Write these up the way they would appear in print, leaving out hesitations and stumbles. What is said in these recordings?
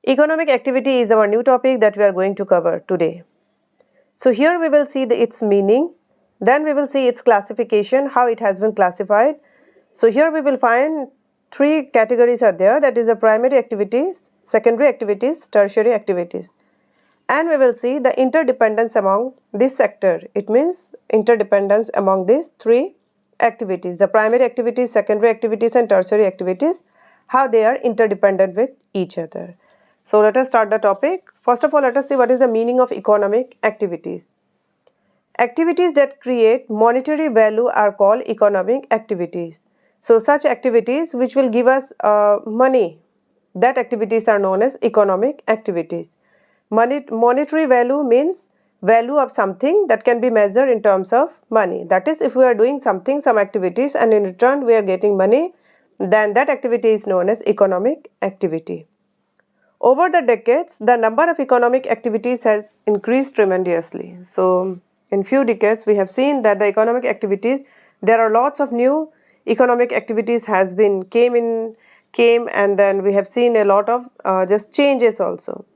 Economic activity is our new topic that we are going to cover today. So here we will see its meaning, then we will see its classification, how it has been classified. So here we will find three categories are there, that is the primary activities, secondary activities, tertiary activities. And we will see the interdependence among this sector. It means interdependence among these three activities, the primary activities, secondary activities and tertiary activities, how they are interdependent with each other. So let us start the topic. First of all, let us see what is the meaning of economic activities. Activities that create monetary value are called economic activities. So such activities which will give us money, that activities are known as economic activities. Monetary value means value of something that can be measured in terms of money. That is, if we are doing something, some activities, and in return we are getting money, then that activity is known as economic activity. Over the decades, the number of economic activities has increased tremendously. So in few decades, we have seen that the economic activities, there are lots of new economic activities came and then we have seen a lot of just changes also.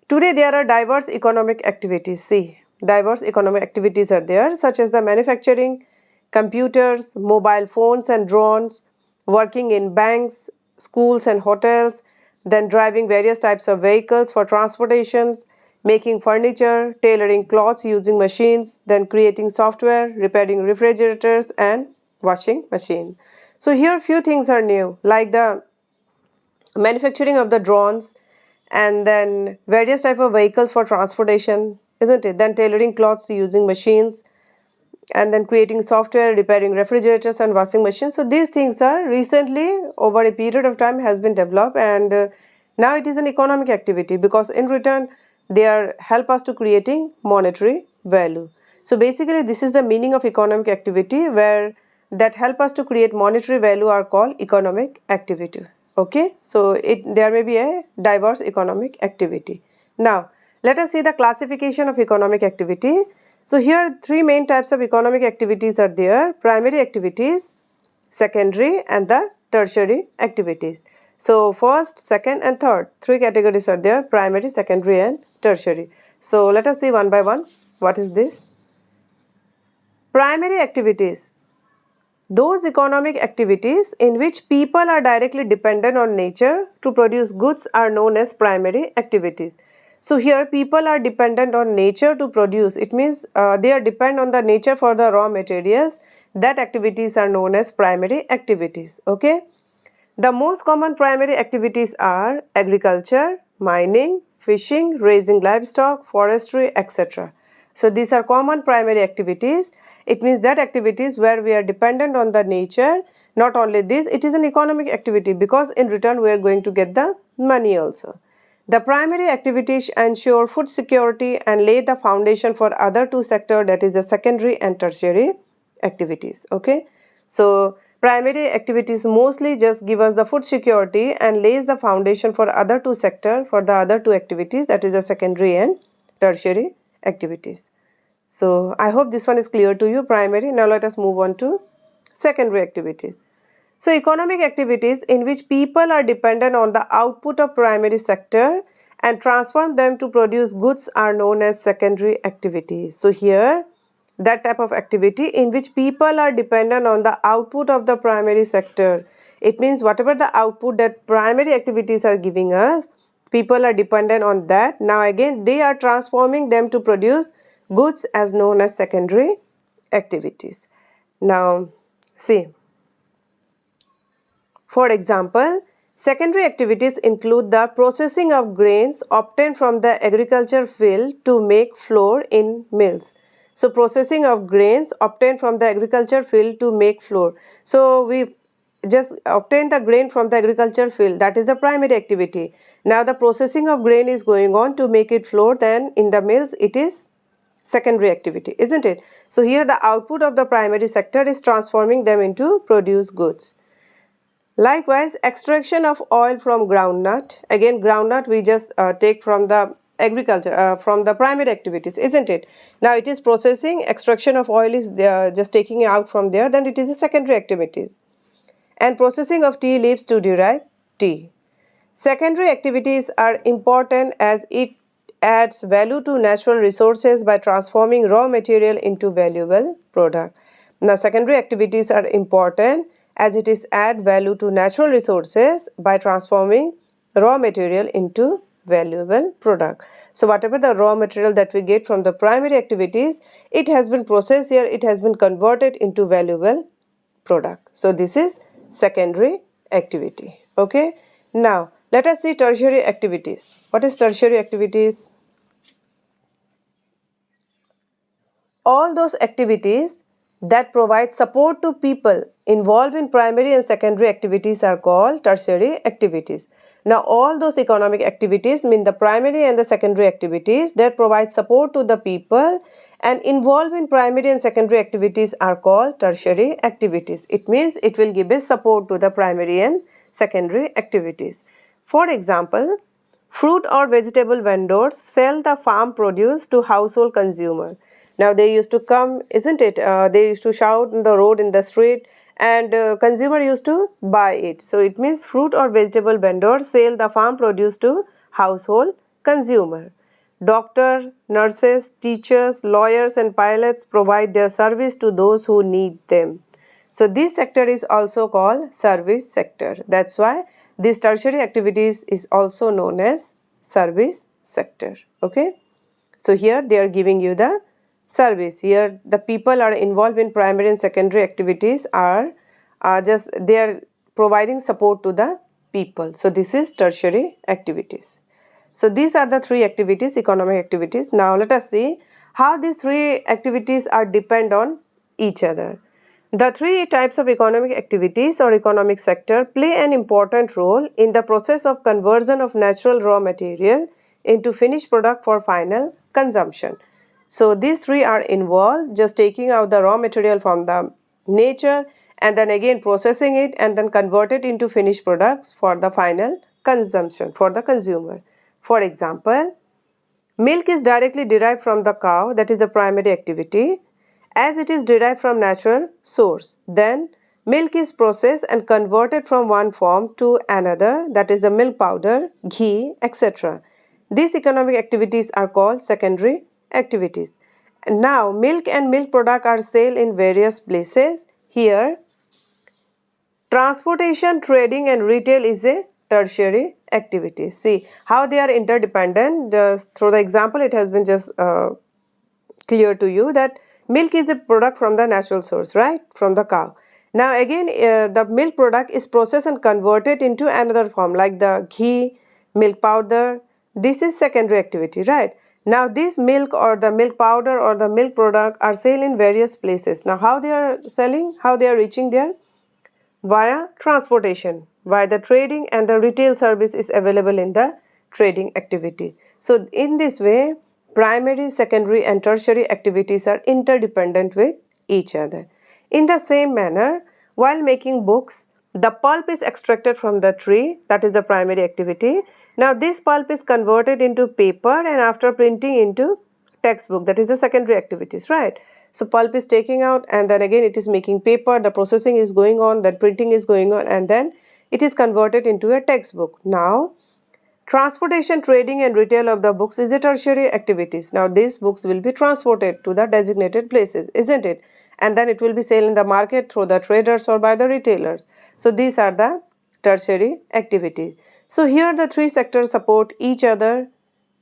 Today there are diverse economic activities. See, diverse economic activities are there, such as the manufacturing, computers, mobile phones and drones, working in banks, schools and hotels, then driving various types of vehicles for transportations, making furniture, tailoring clothes using machines, then creating software, repairing refrigerators and washing machine. So here few things are new, like the manufacturing of the drones, and then various type of vehicles for transportation, isn't it? Then tailoring clothes using machines, and then creating software, repairing refrigerators and washing machines. So these things are recently, over a period of time, has been developed, and now it is an economic activity because in return they are help us to creating monetary value. So basically this is the meaning of economic activity, where that help us to create monetary value are called economic activity. Okay, so there may be a diverse economic activity. Now let us see the classification of economic activity. So here three main types of economic activities are there: primary activities, secondary and the tertiary activities. So first, second and third, three categories are there: primary, secondary and tertiary. So let us see one by one. What is this? Primary activities. Those economic activities in which people are directly dependent on nature to produce goods are known as primary activities. So here people are dependent on nature to produce. It means they are dependent on the nature for the raw materials. That activities are known as primary activities. Okay. The most common primary activities are agriculture, mining, fishing, raising livestock, forestry, etc. So these are common primary activities. It means that activities where we are dependent on the nature. Not only this, it is an economic activity because in return we are going to get the money also. The primary activities ensure food security and lay the foundation for other two sectors, that is the secondary and tertiary activities. Okay. So primary activities mostly just give us the food security and lays the foundation for other two sectors, for the other two activities, that is the secondary and tertiary activities. So I hope this one is clear to you, primary. Now let us move on to secondary activities. So economic activities in which people are dependent on the output of primary sector and transform them to produce goods are known as secondary activities. So here that type of activity in which people are dependent on the output of the primary sector. It means whatever the output that primary activities are giving us, people are dependent on that. Now again they are transforming them to produce goods as known as secondary activities. Now see, for example, secondary activities include the processing of grains obtained from the agriculture field to make flour in mills. So processing of grains obtained from the agriculture field to make flour. So we just obtain the grain from the agriculture field, that is the primary activity. Now the processing of grain is going on to make it flour, then in the mills it is secondary activity, isn't it? So here the output of the primary sector is transforming them into produce goods. Likewise, extraction of oil from groundnut. Again, groundnut we just take from the agriculture, from the primary activities, isn't it? Now it is processing, extraction of oil is just taking it out from there, then it is a secondary activities. And processing of tea leaves to derive tea. Secondary activities are important as it adds value to natural resources by transforming raw material into valuable product. Now, secondary activities are important as it is add value to natural resources by transforming raw material into valuable product. So, whatever the raw material that we get from the primary activities, it has been processed here, it has been converted into valuable product. So, this is secondary activity. Okay. Now, let us see tertiary activities. What is tertiary activities? All those activities that provide support to people involved in primary and secondary activities are called tertiary activities. Now, all those economic activities mean the primary and the secondary activities that provide support to the people and involved in primary and secondary activities are called tertiary activities. It means it will give a support to the primary and secondary activities. For example, fruit or vegetable vendors sell the farm produce to household consumer. Now they used to come, isn't it? They used to shout in the road, in the street, and consumer used to buy it. So it means fruit or vegetable vendors sell the farm produce to household consumer. Doctor, nurses, teachers, lawyers and pilots provide their service to those who need them. So this sector is also called service sector. That's why this tertiary activities is also known as service sector. Okay. So here they are giving you the service. Here the people are involved in primary and secondary activities are just they are providing support to the people. So this is tertiary activities. So these are the three activities, economic activities. Now let us see how these three activities are depend on each other. The three types of economic activities or economic sector play an important role in the process of conversion of natural raw material into finished product for final consumption. So these three are involved, just taking out the raw material from the nature and then again processing it and then convert it into finished products for the final consumption for the consumer. For example, milk is directly derived from the cow, that is the primary activity, as it is derived from natural source. Then milk is processed and converted from one form to another, that is the milk powder, ghee, etc. These economic activities are called secondary activities. Now milk and milk product are sold in various places. Here transportation, trading and retail is a tertiary activity. See how they are interdependent. Through the example it has been just clear to you that milk is a product from the natural source, right, from the cow. Now again the milk product is processed and converted into another form like the ghee, milk powder. This is secondary activity, right? Now this milk or the milk powder or the milk product are sold in various places. Now how they are selling, how they are reaching there? Via transportation, via the trading, and the retail service is available in the trading activity. So in this way primary, secondary and tertiary activities are interdependent with each other. In the same manner, while making books, the pulp is extracted from the tree, that is the primary activity. Now this pulp is converted into paper and after printing into textbook, that is the secondary activities, right? So pulp is taking out and then again it is making paper, the processing is going on, then printing is going on and then it is converted into a textbook. Now transportation, trading and retail of the books is a tertiary activities. Now these books will be transported to the designated places, isn't it? And then it will be sold in the market through the traders or by the retailers. So these are the tertiary activities. So here the three sectors support each other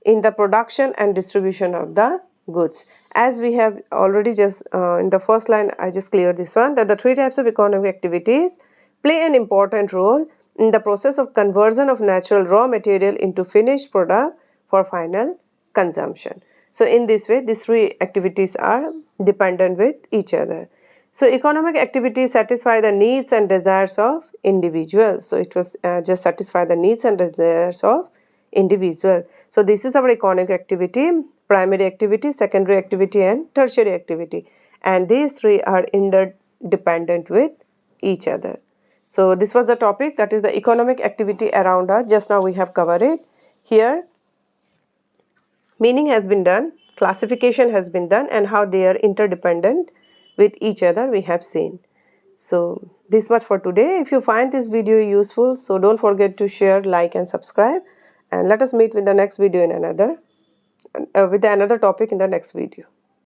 in the production and distribution of the goods. As we have already just in the first line I just cleared this one, that the three types of economic activities play an important role in the process of conversion of natural raw material into finished product for final consumption. So in this way these three activities are dependent with each other. So economic activities satisfy the needs and desires of individuals. So it was just satisfy the needs and desires of individual. So this is our economic activity, primary activity, secondary activity and tertiary activity, and these three are interdependent with each other. So this was the topic, that is the economic activity around us. Just now we have covered it. Here meaning has been done, classification has been done, and how they are interdependent with each other we have seen. So this much for today. If you find this video useful, so don't forget to share, like and subscribe, and let us meet with the next video in another with another topic in the next video.